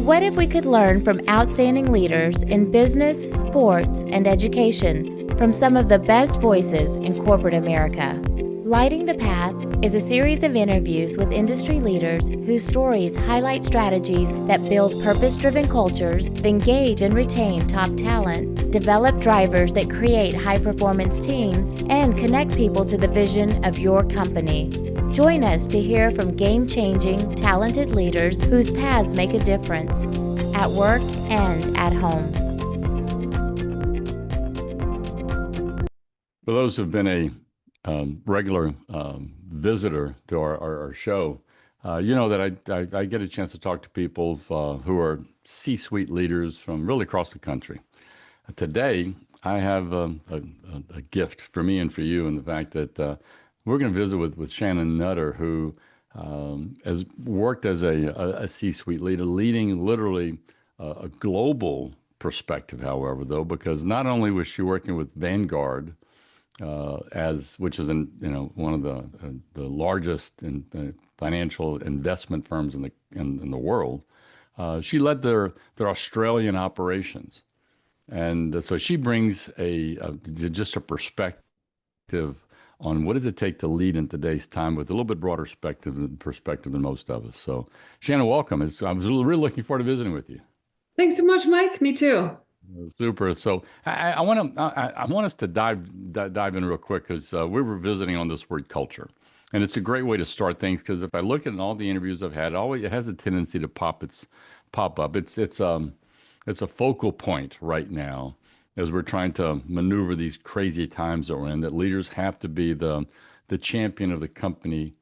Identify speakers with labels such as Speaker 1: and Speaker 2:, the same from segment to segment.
Speaker 1: What if we could learn from outstanding leaders in business, sports, and education from some of the best voices in corporate America? Lighting the Path is a series of interviews with industry leaders whose stories highlight strategies that build purpose-driven cultures, engage and retain top talent, develop drivers that create high-performance teams, and connect people to the vision of your company. Join us to hear from game-changing, talented leaders whose paths make a difference at work and at home.
Speaker 2: For those who've been a regular visitor to our show, you know that I get a chance to talk to people who are C-suite leaders from really across the country. Today, I have a gift for me and for you in the fact that we're going to visit with Shannon Nutter, who has worked as a C-suite leader, leading literally a global perspective, however, though, because not only was she working with Vanguard, which is one of the largest financial investment firms in the world. She led their Australian operations, and so she brings just a perspective on what does it take to lead in today's time with a little bit broader perspective than most of us. So, Shannon, welcome. I was really looking forward to visiting with you.
Speaker 3: Thanks so much, Mike. Me too.
Speaker 2: Super. So I want us to dive in real quick because we were visiting on this word culture, and it's a great way to start things because if I look at all the interviews I've had, it has a tendency to pop up. It's a focal point right now as we're trying to maneuver these crazy times that we're in. That leaders have to be the champion of the company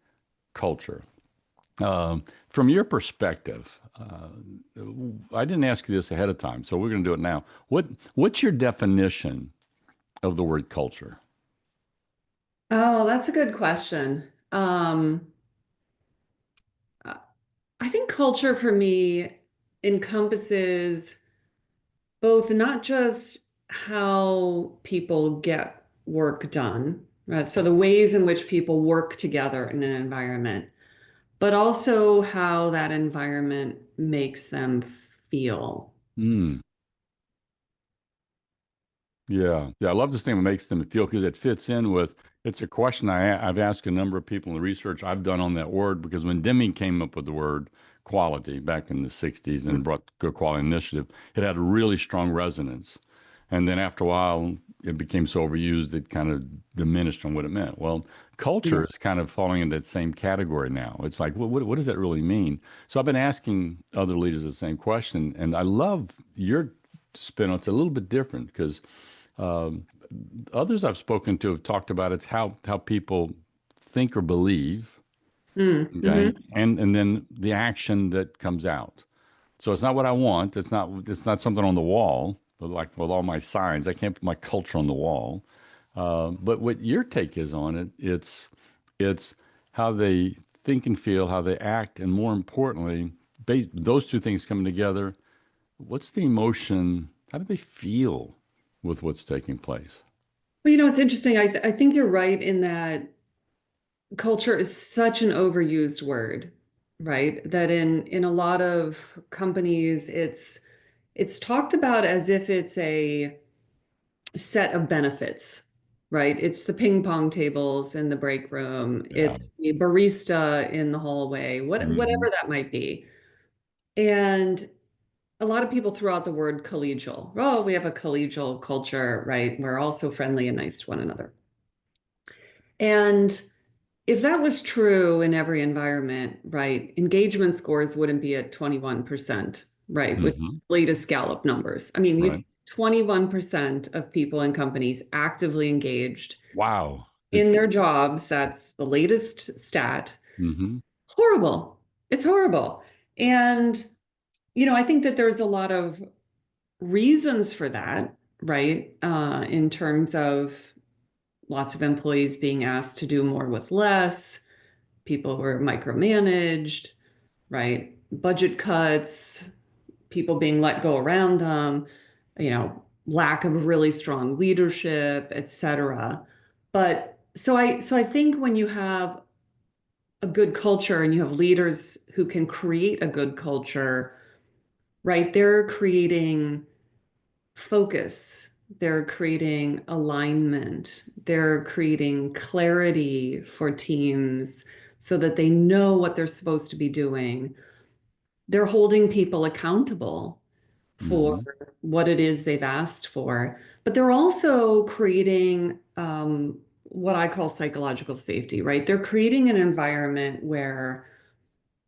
Speaker 2: culture. From your perspective, I didn't ask you this ahead of time, so we're going to do it now. What's your definition of the word culture?
Speaker 3: Oh, that's a good question. I think culture for me encompasses both not just how people get work done, right? So the ways in which people work together in an environment, but also how that environment makes them feel.
Speaker 2: Mm, yeah, I love this thing that makes them feel because it fits in with. It's a question I've asked a number of people in the research I've done on that word because when Deming came up with the word quality back in the 60s and brought Good Quality Initiative, it had a really strong resonance. And then after a while, it became so overused, it kind of diminished on what it meant. Well, culture is kind of falling in that same category now. It's like, what does that really mean? So I've been asking other leaders the same question, and I love your spin on it. It's a little bit different because um, others I've spoken to have talked about it's how people think or believe, okay,
Speaker 3: Mm-hmm.
Speaker 2: and then the action that comes out. So it's not what I want. It's not something on the wall, but like with all my signs, I can't put my culture on the wall. But what your take is on it, it's how they think and feel, how they act, and more importantly, those two things coming together. What's the emotion? How do they feel with what's taking place?
Speaker 3: Well, it's interesting. I think you're right in that culture is such an overused word, right? That in a lot of companies, it's talked about as if it's a set of benefits, right? It's the ping pong tables in the break room,
Speaker 2: Yeah.
Speaker 3: it's the barista in the hallway,
Speaker 2: Hmm.
Speaker 3: whatever that might be. And a lot of people throw out the word collegial. Oh, we have a collegial culture, right? We're all so friendly and nice to one another. And if that was true in every environment, right, engagement scores wouldn't be at 21%, right, which
Speaker 2: Hmm.
Speaker 3: is latest Gallup numbers. I mean,
Speaker 2: Right.
Speaker 3: 21% of people in companies actively engaged
Speaker 2: Wow.
Speaker 3: in their jobs. That's the latest stat.
Speaker 2: Hmm.
Speaker 3: Horrible. It's horrible. And, I think that there's a lot of reasons for that, right, in terms of lots of employees being asked to do more with less, people who are micromanaged, right? Budget cuts, people being let go around them, lack of really strong leadership, et cetera. But so I think when you have a good culture and you have leaders who can create a good culture, right? They're creating focus, they're creating alignment, they're creating clarity for teams so that they know what they're supposed to be doing. They're holding people accountable for
Speaker 2: Mm-hmm.
Speaker 3: what it is they've asked for, but they're also creating what I call psychological safety, right? They're creating an environment where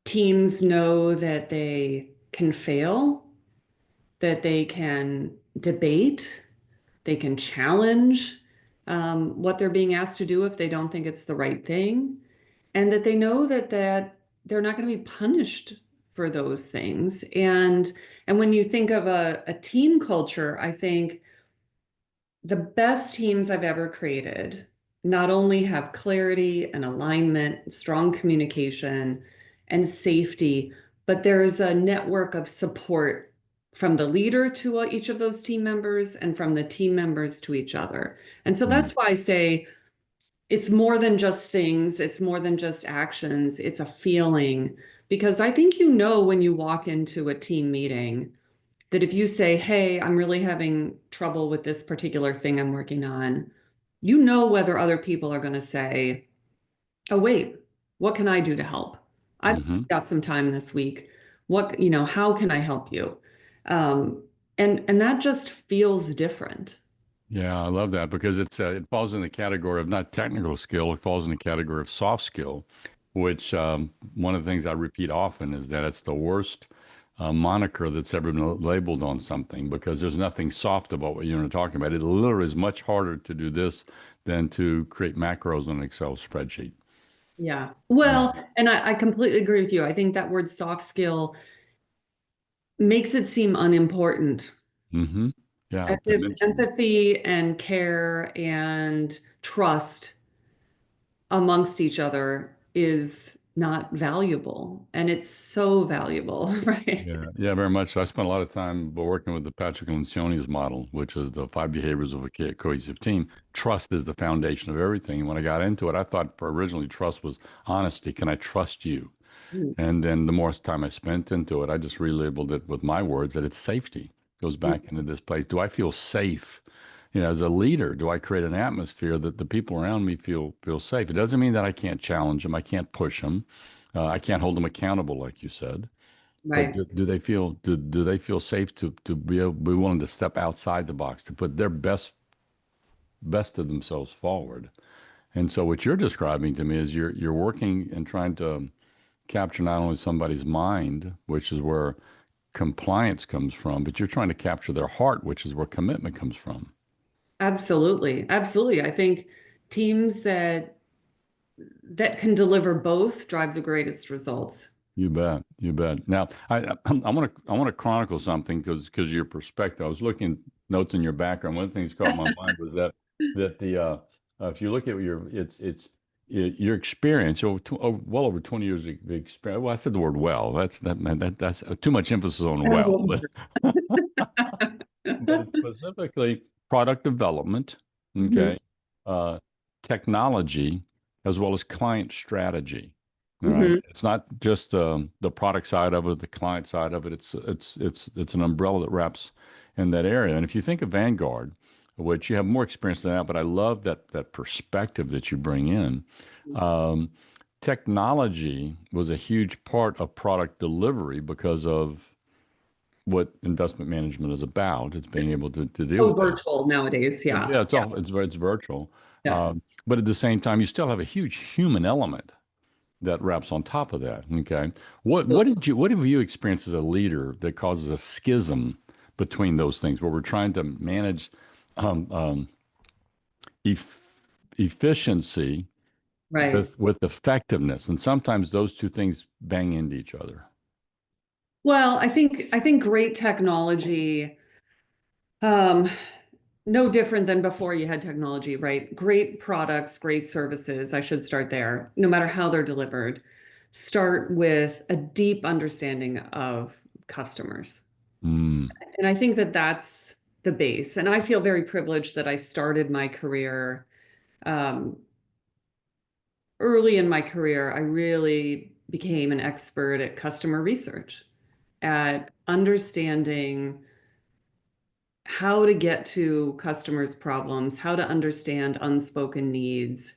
Speaker 3: teams know that they can fail, that they can debate, they can challenge what they're being asked to do if they don't think it's the right thing, and that they know that they're not going to be punished for those things. And when you think of a team culture, I think the best teams I've ever created not only have clarity and alignment, strong communication, and safety, but there is a network of support from the leader to each of those team members and from the team members to each other. And so
Speaker 2: Mm-hmm.
Speaker 3: that's why I say it's more than just things, it's more than just actions, it's a feeling. Because I think you know when you walk into a team meeting that if you say, hey, I'm really having trouble with this particular thing I'm working on, you know whether other people are going to say, oh, wait, what can I do to help? I've
Speaker 2: Mm-hmm.
Speaker 3: got some time this week. How can I help you? Um, and that just feels different.
Speaker 2: Yeah, I love that because it falls in the category of not technical skill. It falls in the category of soft skill, which one of the things I repeat often is that it's the worst moniker that's ever been labeled on something because there's nothing soft about what you're talking about. It literally is much harder to do this than to create macros on an Excel spreadsheet.
Speaker 3: Yeah.
Speaker 2: Yeah.
Speaker 3: Well, and I completely agree with you. I think that word soft skill makes it seem unimportant.
Speaker 2: Mm-hmm. Yeah.
Speaker 3: As if empathy and care and trust amongst each other is not valuable. And it's so valuable, right?
Speaker 2: Yeah, yeah, very much. So I spent a lot of time working with the Patrick Lencioni's model, which is the five behaviors of a cohesive team. Trust is the foundation of everything. And when I got into it, I thought for originally trust was honesty. Can I trust you?
Speaker 3: Mm,
Speaker 2: And then the more time I spent into it, I just relabeled it with my words that it's safety. Goes back into this place. Do I feel safe? As a leader, do I create an atmosphere that the people around me feel safe? It doesn't mean that I can't challenge them, I can't push them, I can't hold them accountable, like you said. But
Speaker 3: right.
Speaker 2: do they feel safe to be willing to step outside the box to put their best of themselves forward? And so what you're describing to me is you're working and trying to capture not only somebody's mind, which is where compliance comes from, but you're trying to capture their heart, which is where commitment comes from.
Speaker 3: Absolutely. Absolutely. I think teams that can deliver both drive the greatest results.
Speaker 2: You bet, you bet. Now, I want to chronicle something because your perspective. I was looking at notes in your background. One of the things that caught my mind was that the if you look at your experience, well over 20 years of experience. Well, I said the word well. That's too much emphasis on well, but it's specifically product development,
Speaker 3: Mhm,
Speaker 2: okay, uh, technology, as well as client strategy. All right,
Speaker 3: mhm.
Speaker 2: it's not just the product side of it, the client side of it. It's an umbrella that wraps in that area. And if you think of Vanguard, which you have more experience than that, but I love that perspective that you bring in. Um, Technology was a huge part of product delivery because of what investment management is about. It's being able to deal
Speaker 3: Oh,
Speaker 2: with that.
Speaker 3: virtual nowadays. Yeah.
Speaker 2: Yeah,
Speaker 3: Yeah.
Speaker 2: it's virtual,
Speaker 3: Yeah.
Speaker 2: but at the same time, you still have a huge human element that wraps on top of that. Okay, what have you experienced as a leader that causes a schism between those things, where we're trying to manage um, um, eff efficiency
Speaker 3: Right.
Speaker 2: with effectiveness, and sometimes those two things bang into each other.
Speaker 3: Well, I think great technology, um, no different than before you had technology, right? Great products, great services. I should start there, no matter how they're delivered. Start with a deep understanding of customers.
Speaker 2: Mm,
Speaker 3: And I think that that's the base. And I feel very privileged that I started my career um, early in my career. I really became an expert at customer research. at understanding how to get to customers' problems, how to understand unspoken needs,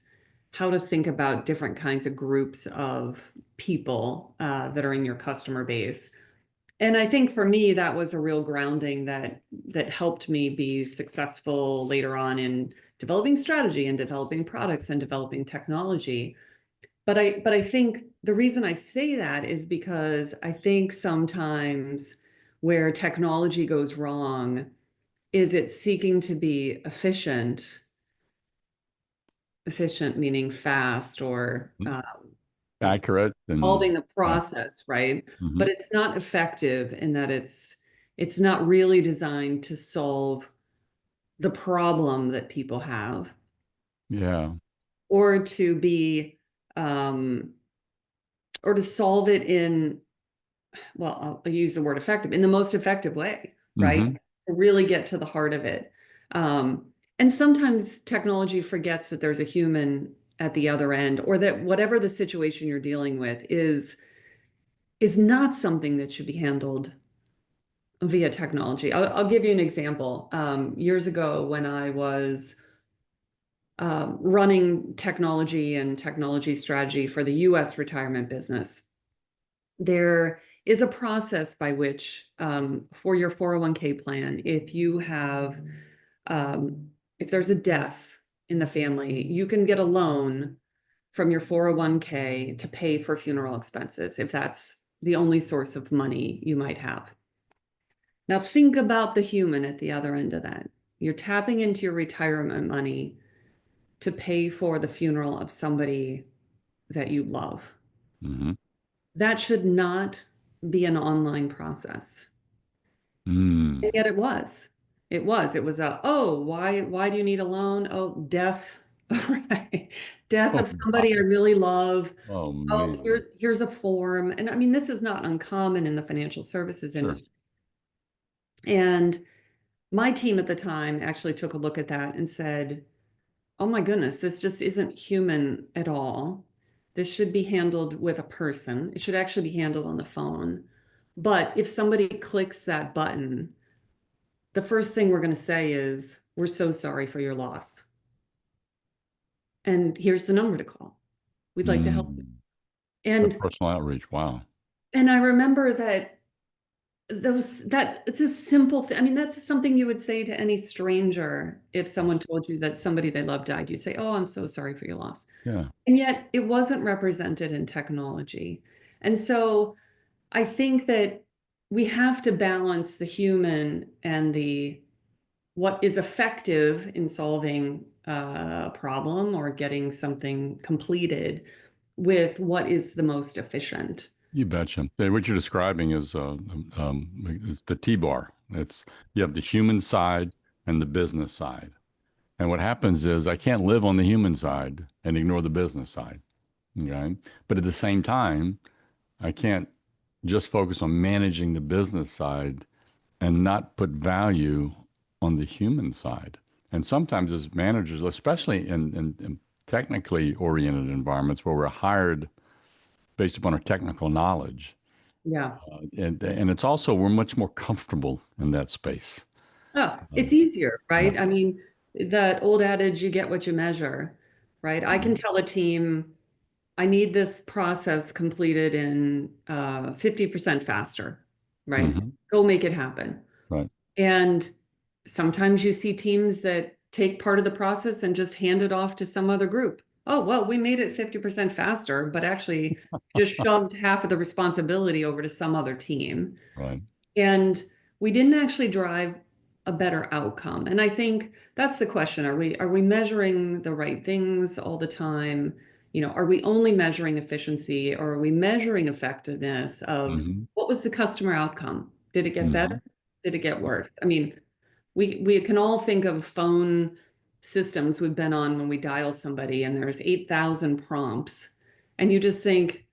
Speaker 3: how to think about different kinds of groups of people that are in your customer base. And I think for me, that was a real grounding that helped me be successful later on in developing strategy and developing products and developing technology. But I think the reason I say that is because I think sometimes where technology goes wrong is it seeking to be efficient meaning fast or
Speaker 2: Accurate and
Speaker 3: solving the
Speaker 2: right.
Speaker 3: process, right?
Speaker 2: Hmm.
Speaker 3: But it's not effective in that it's not really designed to solve the problem that people have
Speaker 2: Yeah.
Speaker 3: or to be um, or to solve it in, well, I'll use the word effective, in the most effective way, right?
Speaker 2: Hmm.
Speaker 3: To really get to the heart of it. Um, and sometimes technology forgets that there's a human at the other end, or that whatever the situation you're dealing with is not something that should be handled via technology. I'll give you an example. Years ago, when I was running technology and technology strategy for the US retirement business, there is a process by which, for your 401k plan, if there's a death in the family, you can get a loan from your 401k to pay for funeral expenses if that's the only source of money you might have. Now, think about the human at the other end of that. You're tapping into your retirement money to pay for the funeral of somebody that you love.
Speaker 2: Hmm.
Speaker 3: That should not be an online process. And
Speaker 2: Mm.
Speaker 3: yet it was. It was. It was oh, why do you need a loan? Oh, death. Right. Death
Speaker 2: Oh
Speaker 3: of somebody I
Speaker 2: God.
Speaker 3: really love.
Speaker 2: Oh
Speaker 3: Oh,
Speaker 2: me.
Speaker 3: here's a form. And I mean, this is not uncommon in the financial services
Speaker 2: Sure.
Speaker 3: industry. And my team at the time actually took a look at that and said, oh my goodness, this just isn't human at all. This should be handled with a person. It should actually be handled on the phone. But if somebody clicks that button, the first thing we're going to say is, we're so sorry for your loss. And here's the number to call. We'd like to help you.
Speaker 2: Mm. The
Speaker 3: And
Speaker 2: personal outreach. Wow.
Speaker 3: I remember that that it's a simple thing. I mean, that's something you would say to any stranger if someone
Speaker 2: Yes.
Speaker 3: told you that somebody they love died. You'd say, "Oh, I'm so sorry for your loss."
Speaker 2: Yeah.
Speaker 3: And yet it wasn't represented in technology. And so I think that we have to balance the human and the what is effective in solving a problem or getting something completed with what is the most efficient.
Speaker 2: You betcha. What you're describing is the T-bar. It's you have the human side and the business side. And what happens is I can't live on the human side and ignore the business side. Okay. But at the same time, I can't just focus on managing the business side and not put value on the human side. And sometimes as managers, especially in technically oriented environments where we're hired based upon our technical knowledge,
Speaker 3: Yeah.
Speaker 2: and it's also we're much more comfortable in that space.
Speaker 3: Oh, it's
Speaker 2: Um,
Speaker 3: easier,
Speaker 2: yeah.
Speaker 3: right? I mean, that old adage, you get what you measure, right? I can tell a team, I need this process completed in 50% faster, right?
Speaker 2: Hmm.
Speaker 3: Go make it happen.
Speaker 2: Right.
Speaker 3: And sometimes you see teams that take part of the process and just hand it off to some other group. Oh, well, we made it 50% faster, but actually just shoved half of the responsibility over to some other team.
Speaker 2: Right.
Speaker 3: And we didn't actually drive a better outcome. And I think that's the question. Are we measuring the right things all the time? Are we only measuring efficiency or are we measuring effectiveness of
Speaker 2: Hmm.
Speaker 3: what was the customer outcome? Did it get better?
Speaker 2: Hmm.
Speaker 3: Did it get worse? I mean, we can all think of phone systems we've been on when we dial somebody and there's 8,000 prompts and you just think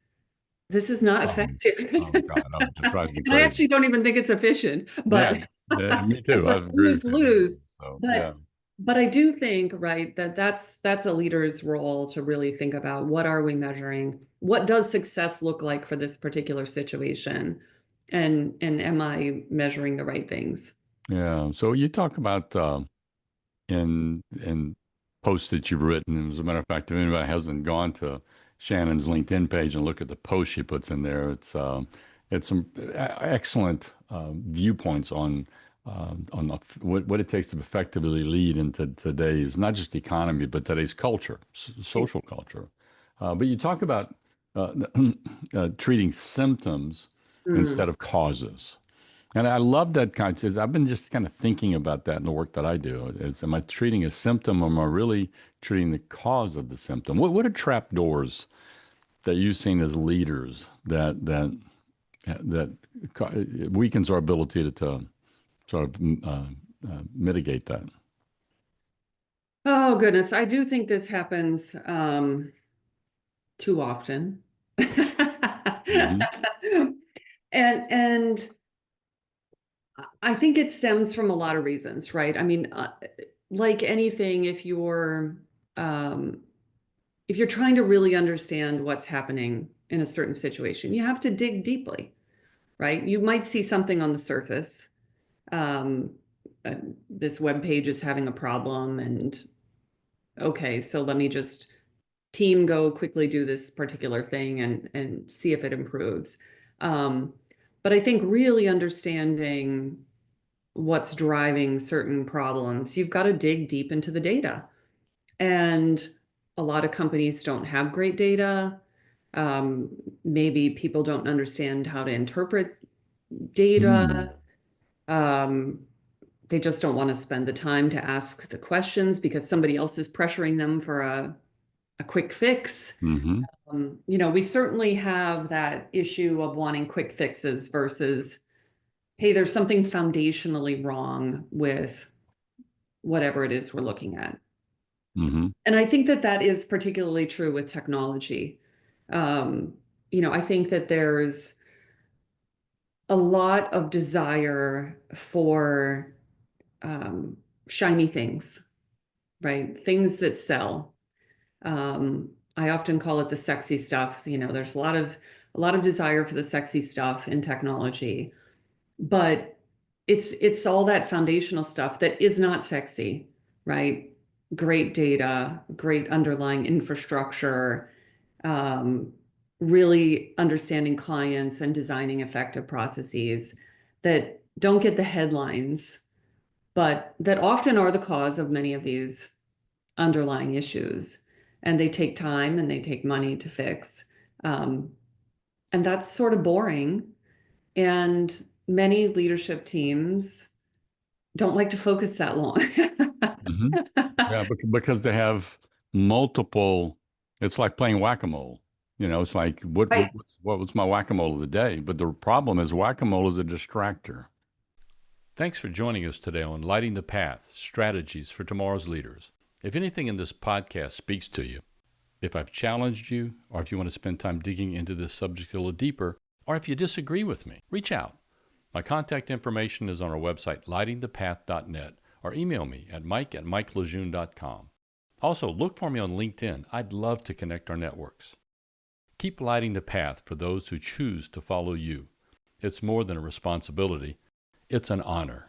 Speaker 3: this is not
Speaker 2: Um,
Speaker 3: effective.
Speaker 2: oh God, oh, it drives me
Speaker 3: And I
Speaker 2: crazy.
Speaker 3: actually don't even think it's efficient,
Speaker 2: Yeah,
Speaker 3: but
Speaker 2: yeah, me
Speaker 3: it's
Speaker 2: too.
Speaker 3: a
Speaker 2: I agree with you.
Speaker 3: lose-lose.
Speaker 2: So yeah.
Speaker 3: But I do think, right, that's a leader's role to really think about what are we measuring? What does success look like for this particular situation? And am I measuring the right things?
Speaker 2: Yeah. So you talk about in posts that you've written. As a matter of fact, if anybody hasn't gone to Shannon's LinkedIn page and look at the post she puts in there, it's some excellent viewpoints on what it takes to effectively lead into today's not just economy but today's culture, social culture. But you talk about uh, treating symptoms
Speaker 3: Mm.
Speaker 2: instead of causes. And I love that concept. I've been just kind of thinking about that in the work that I do. Am I treating a symptom or am I really treating the cause of the symptom? What are trapdoors that you've seen as leaders that weakens our ability to sort of mitigate that?
Speaker 3: Oh goodness, I do think this happens too often.
Speaker 2: Hmm.
Speaker 3: And I think it stems from a lot of reasons, right? I mean, like anything, um, if you're trying to really understand what's happening in a certain situation, you have to dig deeply, right? You might see something on the surface. Um, uh, this web page is having a problem, and okay, so let me just team go quickly do this particular thing and see if it improves. Um, but I think really understanding what's driving certain problems, you've got to dig deep into the data. And a lot of companies don't have great data. Um, Maybe people don't understand how to interpret
Speaker 2: Hmm.
Speaker 3: data. Um, they just don't want to spend the time to ask the questions because somebody else is pressuring them for a quick fix.
Speaker 2: Hmm.
Speaker 3: We certainly have that issue of wanting quick fixes versus, hey, there's something foundationally wrong with whatever it is we're looking at.
Speaker 2: Hmm.
Speaker 3: And I think that that is particularly true with technology. Um, I think that there's a lot of desire for um, shiny things, right? Things that sell. I often call it the sexy stuff. There's a lot of desire for the sexy stuff in technology, but it's all that foundational stuff that is not sexy, right? Great data, great underlying infrastructure, um, really understanding clients and designing effective processes that don't get the headlines, but that often are the cause of many of these underlying issues. And they take time and they take money to fix. Um, and that's sort of boring. And many leadership teams don't like to focus that long.
Speaker 2: Hmm. Yeah, because they have multiple. It's like playing whack-a-mole. It's like
Speaker 3: Right.
Speaker 2: what was my whack-a-mole of the day? But the problem is whack-a-mole is a distractor. Thanks for joining us today on Lighting the Path: Strategies for Tomorrow's Leaders. If anything in this podcast speaks to you, if I've challenged you, or if you want to spend time digging into this subject a little deeper, or if you disagree with me, reach out. My contact information is on our website, lightingthepath.net, or email me at mike@mikelejeune.com. Also, look for me on LinkedIn. I'd love to connect our networks. Keep lighting the path for those who choose to follow you. It's more than a responsibility, it's an honor.